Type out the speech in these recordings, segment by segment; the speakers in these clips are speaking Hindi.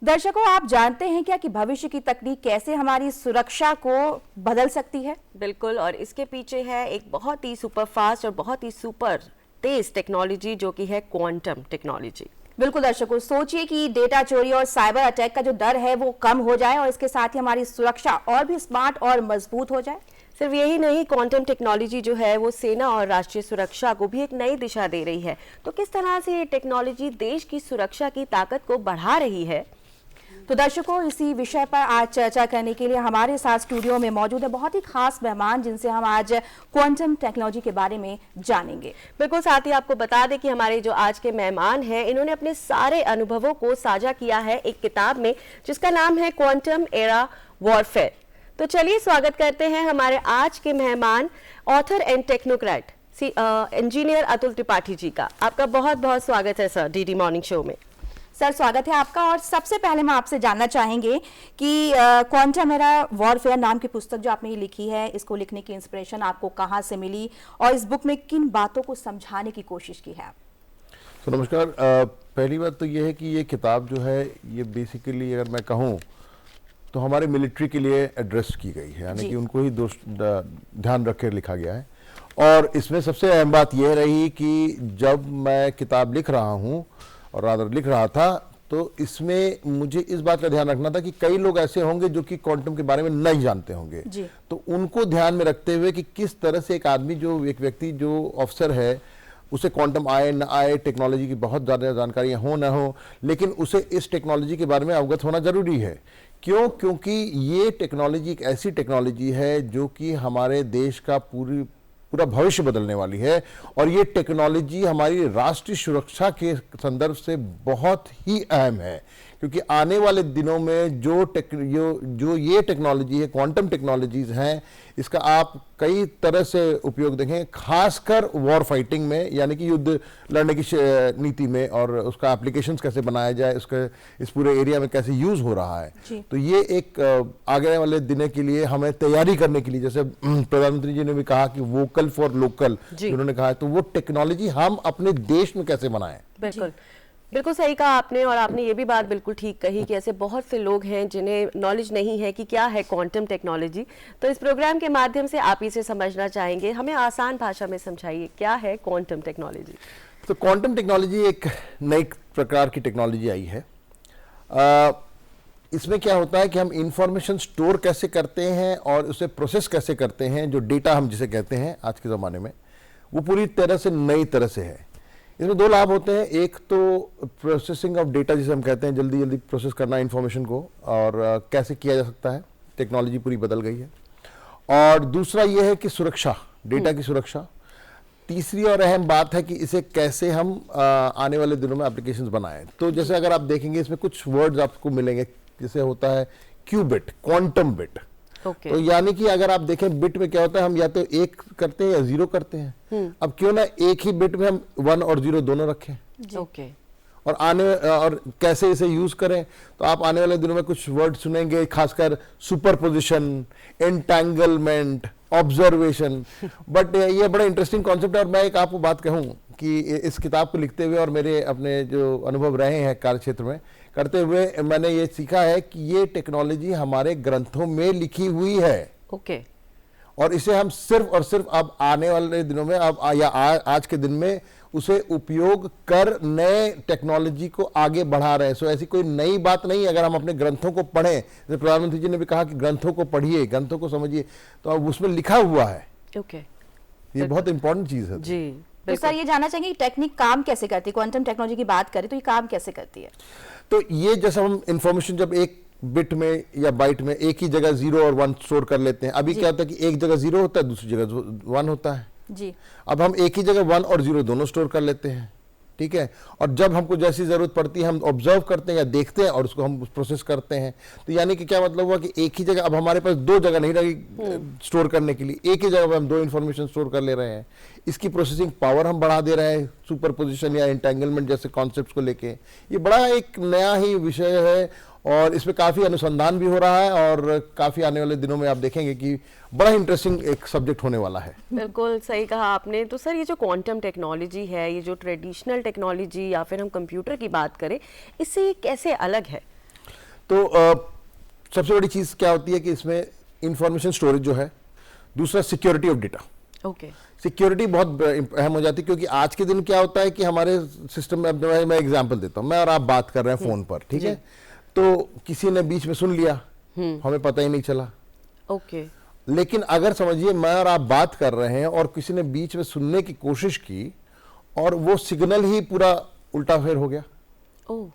दर्शकों, आप जानते हैं क्या कि भविष्य की तकनीक कैसे हमारी सुरक्षा को बदल सकती है? बिल्कुल, और इसके पीछे है एक बहुत ही सुपर फास्ट और बहुत ही सुपर तेज टेक्नोलॉजी जो कि है क्वांटम टेक्नोलॉजी। बिल्कुल दर्शकों, सोचिए कि डेटा चोरी और साइबर अटैक का जो डर है वो कम हो जाए और इसके साथ ही हमारी सुरक्षा और भी स्मार्ट और मजबूत हो जाए। सिर्फ यही नहीं, क्वांटम टेक्नोलॉजी जो है वो सेना और राष्ट्रीय सुरक्षा को भी एक नई दिशा दे रही है। तो किस तरह से ये टेक्नोलॉजी देश की सुरक्षा की ताकत को बढ़ा रही है? तो दर्शकों, इसी विषय पर आज चर्चा करने के लिए हमारे साथ स्टूडियो में मौजूद है बहुत ही खास मेहमान, जिनसे हम आज क्वांटम टेक्नोलॉजी के बारे में जानेंगे। बिल्कुल, साथ ही आपको बता दें कि हमारे जो आज के मेहमान हैं, इन्होंने अपने सारे अनुभवों को साझा किया है एक किताब में जिसका नाम है क्वांटम एरा वॉरफेयर। तो चलिए स्वागत करते हैं हमारे आज के मेहमान, author and technocrat engineer Atul Tripathi ji का। आपका बहुत बहुत स्वागत है सर डीडी मॉर्निंग शो में। सर, स्वागत है आपका। और सबसे पहले हम आपसे जानना चाहेंगे कि क्वांटम एरा वॉरफेयर नाम की पुस्तक जो आपने लिखी है, इसको लिखने की इंस्पिरेशन आपको कहाँ से मिली और इस बुक में किन बातों को समझाने की कोशिश की है? तो नमस्कार। पहली बात तो ये है कि ये किताब जो है ये बेसिकली अगर मैं कहूँ तो हमारे मिलिट्री के लिए एड्रेस की गई है, यानी कि उनको ही ध्यान रख कर लिखा गया है। और इसमें सबसे अहम बात यह रही कि जब मैं किताब लिख रहा हूँ और रादर लिख रहा था, तो इसमें मुझे इस बात का ध्यान रखना था कि कई लोग ऐसे होंगे जो कि क्वांटम के बारे में नहीं जानते होंगे, तो उनको ध्यान में रखते हुए कि किस तरह से एक आदमी, जो एक व्यक्ति, जो ऑफिसर है, उसे क्वांटम आए न आए, टेक्नोलॉजी की बहुत ज़्यादा जानकारियाँ हो न हो, लेकिन उसे इस टेक्नोलॉजी के बारे में अवगत होना जरूरी है। क्यों? क्योंकि ये टेक्नोलॉजी एक ऐसी टेक्नोलॉजी है जो कि हमारे देश का पूरा भविष्य बदलने वाली है, और ये टेक्नोलॉजी हमारी राष्ट्रीय सुरक्षा के संदर्भ से बहुत ही अहम है। क्योंकि आने वाले दिनों में जो ये टेक्नोलॉजी है, क्वांटम टेक्नोलॉजीज हैं, इसका आप कई तरह से उपयोग देखें, खासकर वॉर फाइटिंग में, यानी कि युद्ध लड़ने की नीति में, और उसका एप्लीकेशंस कैसे बनाया जाए, उसका इस पूरे एरिया में कैसे यूज हो रहा है। तो ये एक आगे वाले दिनों के लिए हमें तैयारी करने के लिए, जैसे प्रधानमंत्री जी ने भी कहा कि वोकल फॉर लोकल, उन्होंने कहा है, तो वो टेक्नोलॉजी हम अपने देश में कैसे बनाएं। बिल्कुल बिल्कुल सही कहा आपने, और आपने ये भी बात बिल्कुल ठीक कही कि ऐसे बहुत से लोग हैं जिन्हें नॉलेज नहीं है कि क्या है क्वांटम टेक्नोलॉजी। तो इस प्रोग्राम के माध्यम से आप इसे समझना चाहेंगे, हमें आसान भाषा में समझाइए क्या है क्वांटम टेक्नोलॉजी। तो क्वांटम टेक्नोलॉजी एक नई प्रकार की टेक्नोलॉजी आई है। इसमें क्या होता है कि हम इंफॉर्मेशन स्टोर कैसे करते हैं और उसे प्रोसेस कैसे करते हैं, जो डेटा हम जिसे कहते हैं आज के ज़माने में, वो पूरी तरह से नई तरह से है। इसमें दो लाभ होते हैं। एक तो प्रोसेसिंग ऑफ डेटा, जिसे हम कहते हैं, जल्दी जल्दी प्रोसेस करना इंफॉर्मेशन को, और कैसे किया जा सकता है, टेक्नोलॉजी पूरी बदल गई है। और दूसरा ये है कि सुरक्षा, डेटा की सुरक्षा। तीसरी और अहम बात है कि इसे कैसे हम आने वाले दिनों में एप्लीकेशंस बनाएं। तो जैसे अगर आप देखेंगे, इसमें कुछ वर्ड्स आपको मिलेंगे, जैसे होता है क्यूबिट, क्वांटम बिट। तो यानी कि अगर आप देखें, बिट में क्या होता है, हम या तो एक करते हैं या जीरो करते हैं। अब क्यों ना एक ही बिट में हम 1 और 0 दोनों रखें। और कैसे इसे यूज करें, तो आप आने वाले दिनों में कुछ वर्ड सुनेंगे, खासकर सुपरपोजिशन, एंटेंगलमेंट, ऑब्जर्वेशन। बट ये बड़ा इंटरेस्टिंग कॉन्सेप्ट है। और मैं एक आपको बात कहूं कि इस किताब को लिखते हुए और मेरे अपने जो अनुभव रहे हैं कार्य क्षेत्र में करते हुए, मैंने ये सीखा है कि ये टेक्नोलॉजी हमारे ग्रंथों में लिखी हुई है। और इसे हम सिर्फ और सिर्फ अब आने वाले दिनों में, अब या आज के दिन में उसे उपयोग कर नए टेक्नोलॉजी को आगे बढ़ा रहे हैं। सो ऐसी कोई नई बात नहीं। अगर हम अपने ग्रंथों को पढ़ें, जैसे प्रधानमंत्री जी ने भी कहा कि ग्रंथों को पढ़िए, ग्रंथों को समझिए, तो अब उसमें लिखा हुआ है। ये बहुत इंपॉर्टेंट चीज है जी। तो सर, ये जानना चाहेंगे कि टेक्निक काम कैसे करती है, क्वांटम टेक्नोलॉजी की बात करें तो ये काम कैसे करती है? तो ये जैसे हम इंफॉर्मेशन जब एक बिट में या बाइट में एक ही जगह 0 और 1 स्टोर कर लेते हैं। अभी क्या होता है कि एक जगह 0 होता है, दूसरी जगह 1 होता है जी। अब हम एक ही जगह 1 और 0 दोनों स्टोर कर लेते हैं, ठीक है। और जब हमको जैसी जरूरत पड़ती है हम ऑब्जर्व करते हैं या देखते हैं और उसको हम प्रोसेस करते हैं। तो यानी कि क्या मतलब हुआ कि एक ही जगह, अब हमारे पास 2 जगह नहीं रही स्टोर करने के लिए, एक ही जगह पर हम 2 इंफॉर्मेशन स्टोर कर ले रहे हैं। इसकी प्रोसेसिंग पावर हम बढ़ा दे रहे हैं सुपरपोजिशन या एंटेंगलमेंट जैसे कॉन्सेप्ट्स को लेके। ये बड़ा एक नया ही विषय है और इसमें काफ़ी अनुसंधान भी हो रहा है और काफ़ी आने वाले दिनों में आप देखेंगे कि बड़ा इंटरेस्टिंग एक सब्जेक्ट होने वाला है। बिल्कुल सही कहा आपने। तो सर, ये जो क्वांटम टेक्नोलॉजी है, ये जो ट्रेडिशनल टेक्नोलॉजी या फिर हम कंप्यूटर की बात करें, इससे कैसे अलग है? तो सबसे बड़ी चीज क्या होती है कि इसमें इंफॉर्मेशन स्टोरेज जो है, दूसरा security of data. Okay. Security बहुत अहम हो जाती है, क्योंकि आज के दिन क्या होता है कि हमारे सिस्टम में, अब मैं एग्जांपल देता हूं, मैं और आप बात कर रहे हैं फोन पर, ठीक है, तो किसी ने बीच में सुन लिया, हमें पता ही नहीं चला। ओके। लेकिन अगर समझिए मैं और आप बात कर रहे हैं और किसी ने बीच में सुनने की कोशिश की और वो सिग्नल ही पूरा उल्टा फेर हो गया। ओह,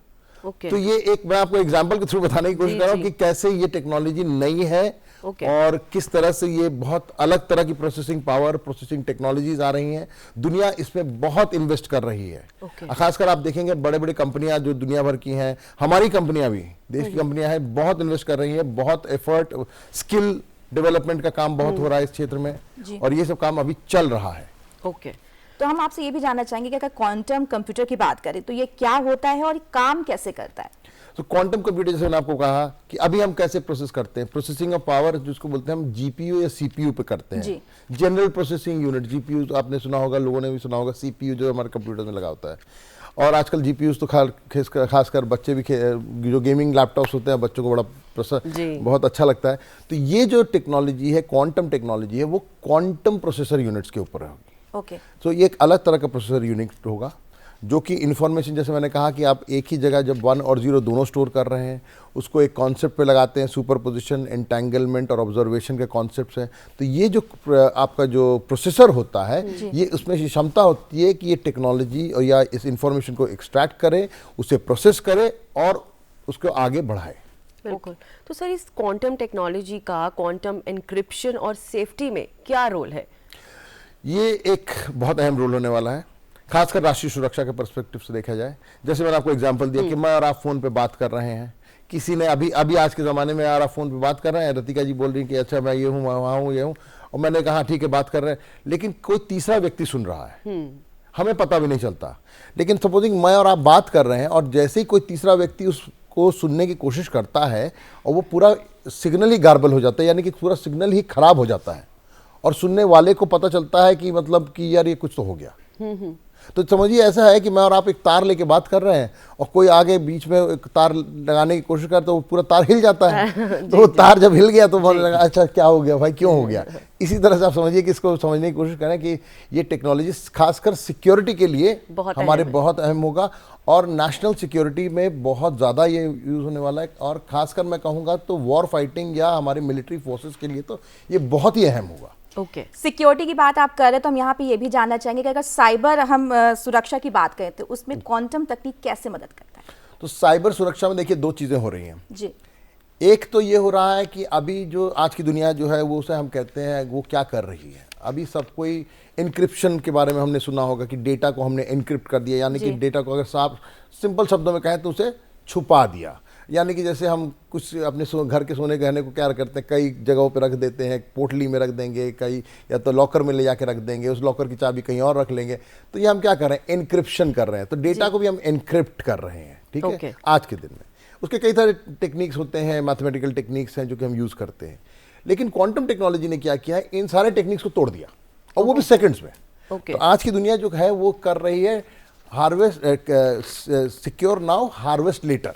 ओके। तो ये एक मैं आपको एग्जांपल के थ्रू बताने की कोशिश कर रहा हूं कि कैसे ये टेक्नोलॉजी नई है और किस तरह से ये बहुत अलग तरह की प्रोसेसिंग पावर, प्रोसेसिंग टेक्नोलॉजीज आ रही हैं। दुनिया इसमें बहुत इन्वेस्ट कर रही है। खासकर आप देखेंगे बड़े बड़े कंपनियां जो दुनिया भर की हैं, हमारी कंपनियां भी, देश की कंपनियां हैं, बहुत इन्वेस्ट कर रही हैं, बहुत एफर्ट, स्किल डेवलपमेंट का काम बहुत हो रहा है इस क्षेत्र में, और ये सब काम अभी चल रहा है। ओके। तो हम आपसे ये भी जानना चाहेंगे कि अगर क्वांटम कंप्यूटर की बात करें तो ये क्या होता है और काम कैसे करता है? तो क्वांटम कंप्यूटर, जैसे मैंने आपको कहा कि अभी हम कैसे प्रोसेस करते हैं, प्रोसेसिंग ऑफ पावर जिसको बोलते हैं हम जीपीयू या सीपीयू पे करते हैं। जनरल प्रोसेसिंग यूनिट, जीपीयू तो आपने सुना होगा, लोगों ने भी सुना होगा, सीपीयू जो हमारे कंप्यूटर में लगा होता है। और आजकल जीपीयू तो खासकर बच्चे भी, जो गेमिंग लैपटॉप्स होते हैं, बच्चों को बहुत अच्छा लगता है। तो ये जो टेक्नोलॉजी है, क्वांटम टेक्नोलॉजी है, वो क्वांटम प्रोसेसर यूनिट्स के ऊपर होगी। ओके। तो ये एक अलग तरह का प्रोसेसर यूनिट होगा जो कि इंफॉर्मेशन, जैसे मैंने कहा कि आप एक ही जगह जब 1 और 0 दोनों स्टोर कर रहे हैं, उसको एक कॉन्सेप्ट पे लगाते हैं, सुपरपोजिशन, एंटेंगलमेंट और ऑब्जर्वेशन के कॉन्सेप्ट्स हैं। तो ये जो आपका जो प्रोसेसर होता है, ये उसमें क्षमता होती है कि ये टेक्नोलॉजी और या इस इंफॉर्मेशन को एक्सट्रैक्ट करे, उसे प्रोसेस करे और उसको आगे बढ़ाए। बिल्कुल। तो सर, इस क्वांटम टेक्नोलॉजी का क्वांटम एन्क्रिप्शन और सेफ्टी में क्या रोल है? ये एक बहुत अहम रोल होने वाला है, खासकर राष्ट्रीय सुरक्षा के पर्सपेक्टिव से देखा जाए। जैसे मैंने आपको एग्जांपल दिया कि मैं और आप फोन पे बात कर रहे हैं, किसी ने अभी आज के ज़माने में यार आप फ़ोन पे बात कर रहे हैं, रतिका जी बोल रही कि अच्छा मैं ये हूँ, वहाँ हूँ, ये हूँ, और मैंने कहा ठीक है बात कर रहे हैं, लेकिन कोई तीसरा व्यक्ति सुन रहा है, हमें पता भी नहीं चलता। लेकिन सपोजिंग मैं और आप बात कर रहे हैं और जैसे ही कोई तीसरा व्यक्ति उसको सुनने की कोशिश करता है और वो पूरा सिग्नल ही गार्बल हो जाता है, यानी कि पूरा सिग्नल ही खराब हो जाता है और सुनने वाले को पता चलता है कि मतलब कि यार ये कुछ तो हो गया। तो समझिए ऐसा है कि मैं और आप एक तार लेके बात कर रहे हैं और कोई आगे बीच में एक तार लगाने की कोशिश करे तो पूरा तार हिल जाता है। तो वो तार जब हिल गया तो बोलने लगा अच्छा क्या हो गया भाई, क्यों हो गया। इसी तरह से आप समझिए कि इसको समझने की कोशिश करें कि ये टेक्नोलॉजी खासकर सिक्योरिटी के लिए हमारे बहुत अहम होगा और नेशनल सिक्योरिटी में बहुत ज़्यादा ये यूज़ होने वाला है। और खासकर मैं कहूँगा तो वॉर फाइटिंग या हमारे मिलिट्री फोर्सेस के लिए तो ये बहुत ही अहम होगा। ओके। सिक्योरिटी की बात आप कर रहे हैं तो हम यहाँ पे ये भी जानना चाहेंगे कि अगर साइबर हम सुरक्षा की बात करें तो उसमें क्वांटम तकनीक कैसे मदद करता है? तो साइबर सुरक्षा में देखिए दो चीज़ें हो रही हैं जी। एक तो ये हो रहा है कि अभी जो आज की दुनिया जो है वो उसे हम कहते हैं वो क्या कर रही है। अभी सब कोई इनक्रिप्शन के बारे में हमने सुना होगा कि डेटा को हमने इनक्रिप्ट कर दिया, यानी कि डेटा को अगर साफ सिंपल शब्दों में कहें तो उसे छुपा दिया। यानी कि जैसे हम कुछ अपने घर के सोने गहने को क्या करते हैं, कई जगहों पे रख देते हैं, पोटली में रख देंगे, कई या तो लॉकर में ले जाके रख देंगे, उस लॉकर की चाबी कहीं और रख लेंगे। तो ये हम क्या कर रहे हैं, एनक्रिप्शन कर रहे हैं। तो डेटा को भी हम एनक्रिप्ट कर रहे हैं, ठीक है, आज के दिन में। उसके कई सारे टेक्निक्स होते हैं, मैथमेटिकल टेक्निक्स हैं जो कि हम यूज़ करते हैं। लेकिन क्वांटम टेक्नोलॉजी ने क्या किया है, इन सारे टेक्निक्स को तोड़ दिया और वो भी सेकंड्स में। तो आज की दुनिया जो है वो कर रही है harvest, secure now harvest later,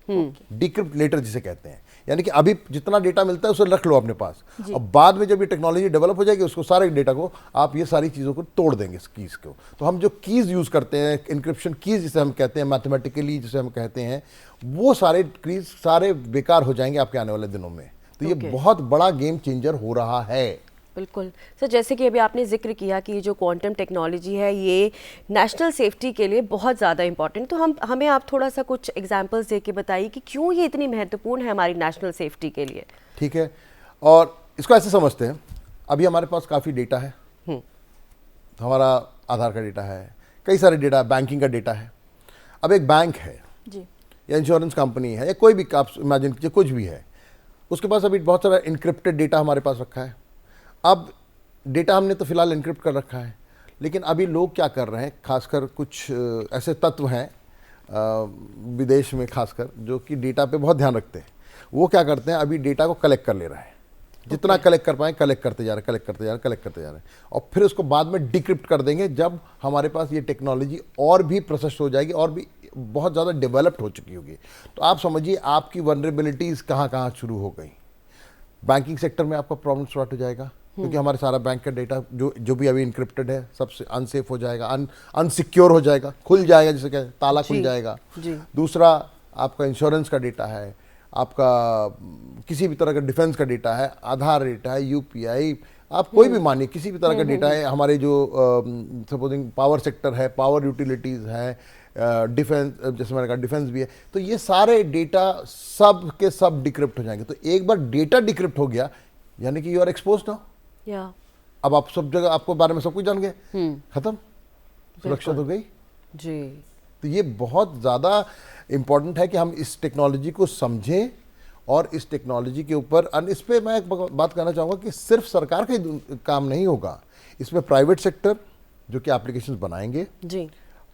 decrypt later जिसे कहते हैं। यानी कि अभी जितना डेटा मिलता है उसे रख लो अपने पास और बाद में जब ये टेक्नोलॉजी डेवलप हो जाएगी उसको सारे डेटा को आप ये सारी चीज़ों को तोड़ देंगे इस कीज़ को। तो हम जो कीज़ यूज़ करते हैं, इनक्रिप्शन कीज़ जिसे हम कहते हैं, मैथमेटिकली जिसे हम कहते हैं, वो सारे कीज़ सारे बेकार हो जाएंगे आपके आने वाले दिनों में। तो ये बहुत बड़ा गेम चेंजर हो रहा है। बिल्कुल सर, जैसे कि अभी आपने जिक्र किया कि जो क्वांटम टेक्नोलॉजी है ये नेशनल सेफ्टी के लिए बहुत ज़्यादा इंपॉर्टेंट, तो हमें आप थोड़ा सा कुछ एग्जांपल्स दे के बताइए कि क्यों ये इतनी महत्वपूर्ण है हमारी नेशनल सेफ्टी के लिए। ठीक है, और इसको ऐसे समझते हैं, अभी हमारे पास काफ़ी डेटा है, हमारा आधार का डेटा है, कई सारे डेटा, बैंकिंग का डेटा है। अब एक बैंक है जी, या इंश्योरेंस कंपनी है, या कोई भी आप इमेजिन कीजिए कुछ भी है, उसके पास अभी बहुत सारा इनक्रिप्टेड डेटा हमारे पास रखा है। अब डेटा हमने तो फिलहाल इनक्रिप्ट कर रखा है, लेकिन अभी लोग क्या कर रहे हैं, खासकर कुछ ऐसे तत्व हैं विदेश में खासकर जो कि डेटा पे बहुत ध्यान रखते हैं। वो क्या करते हैं, अभी डेटा को कलेक्ट कर ले रहे हैं, जितना कलेक्ट कर पाए कलेक्ट करते जा रहे हैं, कलेक्ट करते जा रहे हैं, कलेक्ट करते जा रहे हैं, और फिर उसको बाद में डिक्रिप्ट कर देंगे जब हमारे पास ये टेक्नोलॉजी और भी प्रोसेस हो जाएगी और भी बहुत ज़्यादा डेवलप्ड हो चुकी होगी। तो आप समझिए आपकी वनरेबिलिटीज़ कहाँ कहाँ शुरू हो गई। बैंकिंग सेक्टर में आपका प्रॉब्लम स्टार्ट हो जाएगा, क्योंकि हमारे सारा बैंक का डेटा जो भी अभी इनक्रिप्टेड है सबसे अनसेफ हो जाएगा, अनसिक्योर हो जाएगा, खुल जाएगा, जिसे कहते हैं ताला खुल जाएगा। दूसरा आपका इंश्योरेंस का डेटा है, आपका किसी भी तरह का डिफेंस का डेटा है, आधार डेटा है, यूपीआई, आप कोई भी मानिए किसी भी तरह का डेटा है, हमारे जो सपोजिंग पावर सेक्टर है, पावर यूटिलिटीज़ है, डिफेंस, जैसे मैंने कहा डिफेंस भी है, तो ये सारे डेटा सब के सब डिक्रिप्ट हो जाएंगे। तो एक बार डेटा डिक्रिप्ट हो गया यानी कि यू आर एक्सपोज नाउ। अब आप सब जगह आपको बारे में सब कुछ जान गए, खत्म, सुरक्षा तो गई जी। तो ये बहुत ज़्यादा इम्पॉर्टेंट है कि हम इस टेक्नोलॉजी को समझें और इस टेक्नोलॉजी के ऊपर, इस पर मैं एक बात कहना चाहूँगा कि सिर्फ सरकार का ही काम नहीं होगा, इसमें प्राइवेट सेक्टर जो कि एप्लीकेशंस बनाएंगे जी,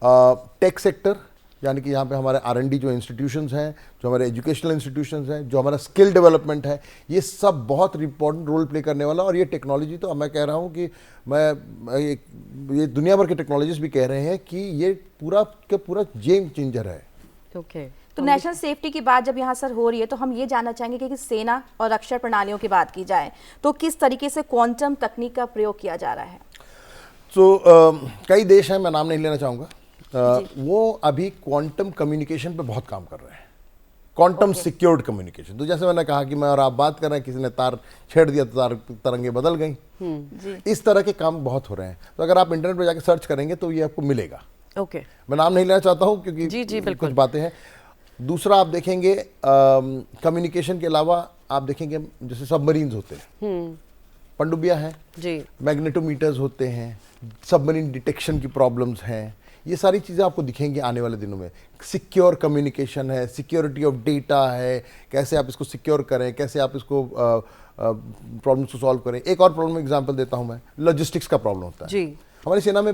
टेक सेक्टर यानी कि यहाँ पे हमारे R&D जो इंस्टीट्यूशंस हैं, जो हमारे एजुकेशनल इंस्टीट्यूशंस हैं, जो हमारा स्किल डेवलपमेंट है, ये सब बहुत इंपॉर्टेंट रोल प्ले करने वाला। और ये टेक्नोलॉजी तो मैं कह रहा हूँ कि ये दुनिया भर के टेक्नोलॉजिस्ट भी कह रहे हैं कि ये पूरा का पूरा गेम चेंजर है। ओके। तो नेशनल सेफ्टी की बात जब यहाँ सर हो रही है तो हम ये जानना चाहेंगे कि सेना और रक्षा प्रणालियों की बात की जाए तो किस तरीके से क्वांटम तकनीक का प्रयोग किया जा रहा है? कई देश हैं, मैं नाम नहीं लेना चाहूँगा, वो अभी क्वांटम कम्युनिकेशन पे बहुत काम कर रहे हैं, क्वांटम सिक्योर्ड कम्युनिकेशन। तो जैसे मैंने कहा कि मैं और आप बात कर रहे हैं, किसी ने तार छेड़ दिया तो तरंगे बदल गई, इस तरह के काम बहुत हो रहे हैं। तो अगर आप इंटरनेट पर जाकर सर्च करेंगे तो ये आपको मिलेगा। ओके। मैं नाम नहीं लेना चाहता हूँ क्योंकि जी, कुछ बातें हैं। दूसरा आप देखेंगे कम्युनिकेशन के अलावा आप देखेंगे जैसे सबमरीन्स होते हैं, पनडुब्बियाँ हैं जी, मैग्नेटोमीटर्स होते हैं, सबमरीन डिटेक्शन की प्रॉब्लम्स हैं, ये सारी चीज़ें आपको दिखेंगी आने वाले दिनों में। सिक्योर कम्युनिकेशन है, सिक्योरिटी ऑफ डेटा है, कैसे आप इसको सिक्योर करें, कैसे आप इसको प्रॉब्लम्स को सॉल्व करें। एक और प्रॉब्लम एग्जांपल देता हूं मैं, लॉजिस्टिक्स का प्रॉब्लम होता है जी। हमारी सेना में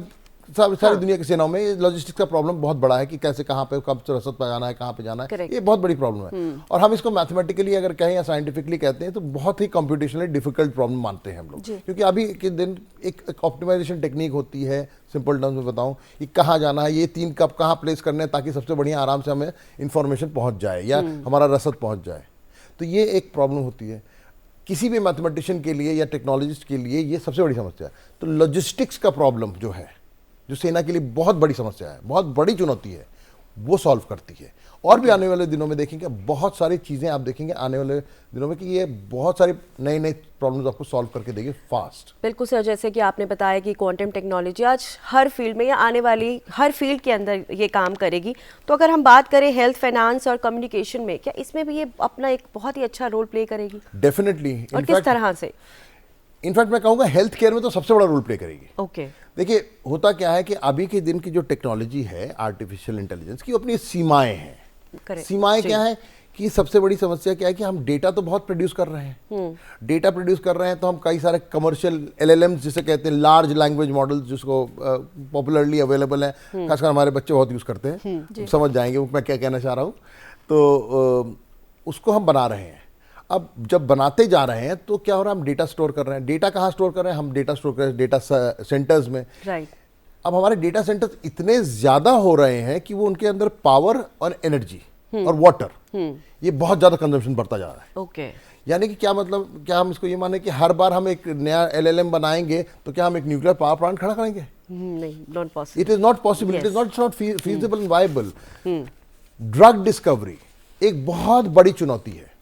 सारी दुनिया की सेनाओं में लॉजिस्टिक्स का प्रॉब्लम बहुत बड़ा है कि कैसे कहाँ पे कब रसद पहुंचाना है, कहाँ पे जाना है, ये बहुत बड़ी प्रॉब्लम है। और हम इसको मैथमेटिकली अगर कहें या साइंटिफिकली कहते हैं तो बहुत ही कंप्यूटेशनली डिफिकल्ट प्रॉब्लम मानते हैं हम लोग, क्योंकि अभी के दिन एक ऑप्टिमाइजेशन टेक्निक होती है, सिंपल टर्म्स में बताऊं कि कहाँ जाना है, ये 3 कप कहाँ प्लेस करने हैं ताकि सबसे बढ़िया आराम से हमें इंफॉर्मेशन पहुँच जाए या हमारा रसद पहुँच जाए। तो ये एक प्रॉब्लम होती है किसी भी मैथमेटिशियन के लिए या टेक्नोलॉजिस्ट के लिए, ये सबसे बड़ी समस्या है। तो लॉजिस्टिक्स का प्रॉब्लम जो है, जो सेना के लिए बहुत बड़ी समस्या है, बहुत बड़ी चुनौती है, वो सॉल्व करती है। और भी आने वाले दिनों में देखेंगे बहुत सारी चीज़ें आप देखेंगे आने वाले दिनों में कि ये बहुत सारी नई नई प्रॉब्लम्स आपको सॉल्व करके देगी फास्ट। बिल्कुल सर, जैसे कि आपने बताया कि क्वांटम टेक्नोलॉजी आज हर फील्ड में या आने वाली हर फील्ड के अंदर ये काम करेगी। तो अगर हम बात करें हेल्थ, फाइनेंस और कम्युनिकेशन में, क्या इसमें भी ये अपना एक बहुत ही अच्छा रोल प्ले करेगी? डेफिनेटली। और किस तरह से? इनफैक्ट मैं कहूँगा हेल्थ केयर में तो सबसे बड़ा रोल प्ले करेगी। ओके। देखिए होता क्या है कि अभी के दिन की जो टेक्नोलॉजी है आर्टिफिशियल इंटेलिजेंस की, अपनी सीमाएं हैं। सीमाएं क्या है कि सबसे बड़ी समस्या क्या है कि हम डेटा तो बहुत प्रोड्यूस कर रहे हैं, डेटा प्रोड्यूस कर रहे हैं तो हम कई सारे कमर्शियल LLMs जिसे कहते हैं, लार्ज लैंग्वेज मॉडल्स, जिसको पॉपुलरली अवेलेबल है, खासकर हमारे बच्चे बहुत यूज़ करते हैं, समझ जाएंगे मैं क्या कहना चाह रहा हूँ। तो उसको हम बना रहे हैं। अब जब बनाते जा रहे हैं तो क्या हो रहा है, हम डेटा स्टोर कर रहे हैं। डेटा कहाँ स्टोर कर रहे हैं? हम डेटा स्टोर कर रहे हैं डेटा सेंटर्स में। राइट। अब हमारे डेटा सेंटर्स इतने ज़्यादा हो रहे हैं कि वो उनके अंदर पावर और एनर्जी और वाटर, ये बहुत ज़्यादा कंजम्पशन बढ़ता जा रहा है। ओके। यानी कि क्या मतलब, क्या हम इसको ये माने कि हर बार हम एक नया LLM बनाएंगे तो क्या हम एक न्यूक्लियर पावर प्लांट खड़ा करेंगे? नहीं, not possible. It is not possible, it is not feasible and viable. Drug discovery एक बहुत बड़ी चुनौती है,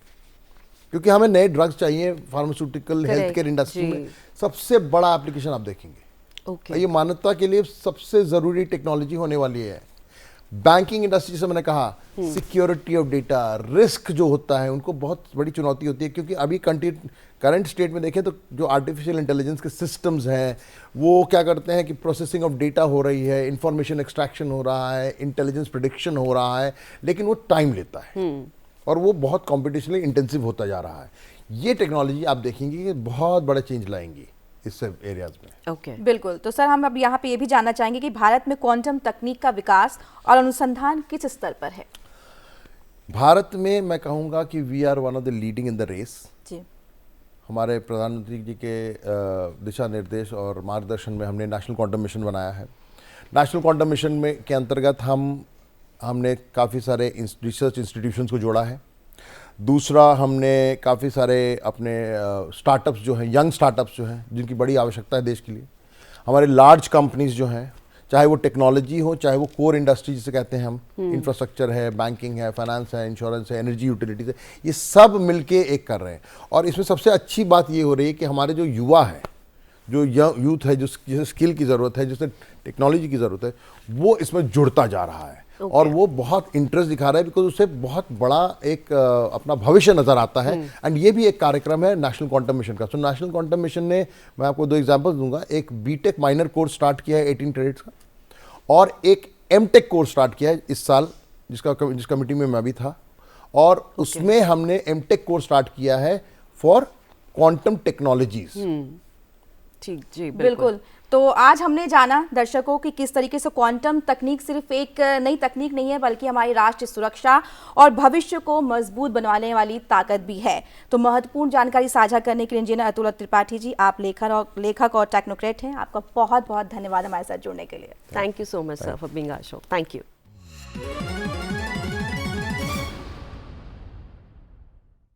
क्योंकि हमें नए ड्रग्स चाहिए। फार्मास्यूटिकल हेल्थ केयर इंडस्ट्री में सबसे बड़ा एप्लीकेशन आप देखेंगे। ये मानवता के लिए सबसे जरूरी टेक्नोलॉजी होने वाली है। बैंकिंग इंडस्ट्री से मैंने कहा, सिक्योरिटी ऑफ डेटा, रिस्क जो होता है उनको बहुत बड़ी चुनौती होती है, क्योंकि अभी करंट स्टेट में देखें तो जो आर्टिफिशियल इंटेलिजेंस के सिस्टम्स हैं वो क्या करते हैं कि प्रोसेसिंग ऑफ डेटा हो रही है, इंफॉर्मेशन एक्सट्रैक्शन हो रहा है, इंटेलिजेंस प्रेडिक्शन हो रहा है, लेकिन वो टाइम लेता है और वो बहुत कॉम्पिटिशनली इंटेंसिव होता जा रहा है। ये टेक्नोलॉजी आप देखेंगे कि बहुत बड़ा चेंज लाएंगी इस एरियाज में। ओके। बिल्कुल। तो सर हम अब यहाँ पे ये भी जानना चाहेंगे कि भारत में क्वांटम तकनीक का विकास और अनुसंधान किस स्तर पर है? भारत में मैं कहूँगा कि we are one of the leading in the race. जी। हमारे प्रधानमंत्री जी के दिशा निर्देश और मार्गदर्शन में हमने नेशनल क्वांटम मिशन बनाया है। नेशनल क्वांटम मिशन में के अंतर्गत हम हमने काफ़ी सारे रिसर्च इंस्टीट्यूशंस को जोड़ा है। दूसरा, हमने काफ़ी सारे अपने स्टार्टअप्स जो हैं, यंग स्टार्टअप्स जो हैं, जिनकी बड़ी आवश्यकता है देश के लिए, हमारे लार्ज कंपनीज जो हैं, चाहे वो टेक्नोलॉजी हो, चाहे वो कोर इंडस्ट्री जिसे कहते हैं हम, इंफ्रास्ट्रक्चर है, बैंकिंग है, फाइनेंस है, इंश्योरेंस है, एनर्जी यूटिलिटीज है, ये सब मिलके एक कर रहे हैं। और इसमें सबसे अच्छी बात ये हो रही है कि हमारे जो युवा है, जो यूथ है, जिसे स्किल की ज़रूरत है, जिसे टेक्नोलॉजी की ज़रूरत है, वो इसमें जुड़ता जा रहा है। और वो बहुत इंटरेस्ट दिखा रहा है, बिकॉज उसे बहुत बड़ा एक अपना भविष्य नजर आता है। एंड ये भी एक कार्यक्रम है नेशनल क्वांटम मिशन का। सो नेशनल क्वांटम मिशन ने, मैं आपको 2 एग्जांपल्स दूंगा, एक बीटेक माइनर कोर्स स्टार्ट किया है 18 क्रेडिट्स का, और एक एमटेक कोर्स स्टार्ट किया है इस साल, जिस कमेटी में मैं भी था, और उसमें हमने एमटेक कोर्स स्टार्ट किया है फॉर क्वांटम टेक्नोलॉजीज। ठीक जी, बिल्कुल। तो आज हमने जाना दर्शकों कि किस तरीके से क्वांटम तकनीक सिर्फ एक नई तकनीक नहीं है, बल्कि हमारी राष्ट्रीय सुरक्षा और भविष्य को मजबूत बनवाने वाली ताकत भी है। तो महत्वपूर्ण जानकारी साझा करने के लिए इंजीनियर अतुल त्रिपाठी जी, आप लेखक और टेक्नोक्रेट हैं, आपका बहुत बहुत धन्यवाद हमारे साथ जुड़ने के लिए। Thank you so much sir for being our show. Thank you.